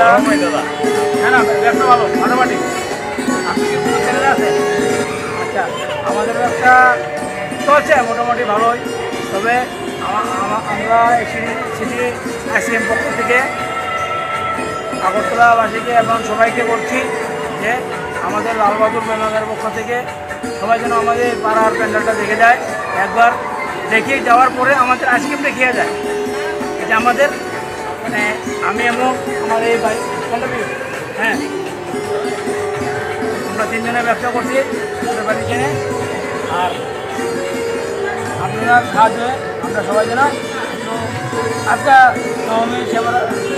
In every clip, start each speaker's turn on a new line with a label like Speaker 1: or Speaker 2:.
Speaker 1: হ্যাঁ না ব্যবসা ভালো মোটামুটি। আপনি কি কোনো চ্যানেল আছে? আচ্ছা, আমাদের ব্যবসা চলছে মোটামুটি ভালোই। তবে আমরা সিটি আইসিএম পক্ষ থেকে আগরতলাবাসীকে এবং সবাইকে বলছি যে আমাদের লালবাহাদুর মেলাদের পক্ষ থেকে সবাই যেন আমাদের পাড়ার প্যান্ডেলটা দেখে যায়, একবার দেখে যাওয়ার পরে আমাদের আইসক্রিম দেখিয়ে যায়। এটা আমাদের মানে আমি এবং আমার এই ভাই হ্যাঁ আমরা তিনজনের ব্যবসা করছি আমাদের বাড়ি কিনে। আর আপনারা সাহায্যে আমরা সবাই যেন আজকে নবমী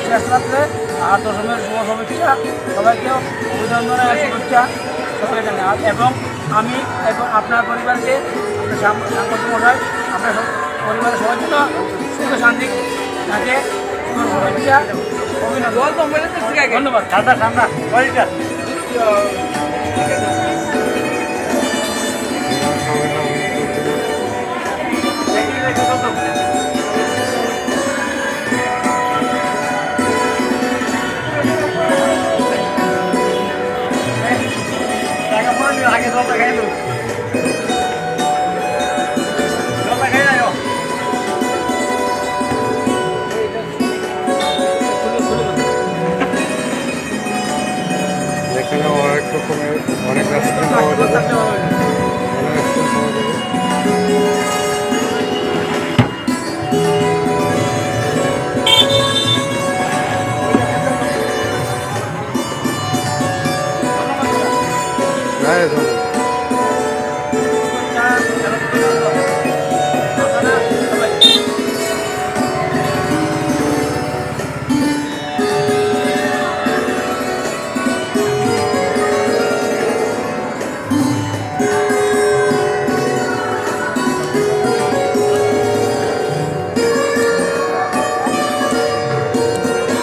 Speaker 1: শেষ রাত্রে আর দশমের শুভ শুভেচ্ছা সবাইকেও অভিনন্দনের শুভেচ্ছা সকলে জানে। এবং আমি এবং আপনার পরিবারকে আপনার সাংবাদিক মশাই আপনার পরিবারের সবার জন্য সুখ শান্তি থাকে শুভেচ্ছা অভিনন্দন। ধন্যবাদ। ঠান্ডা ঠান্ডা পরিষ্কার আগে জলটা খাই লো জলটা খাই যাও।
Speaker 2: এখানে অনেক রকমের অনেক আইসক্রিম পাওয়া যাবে, অনেক আইসক্রিম পাওয়া যাবে। ধন্যবাদ।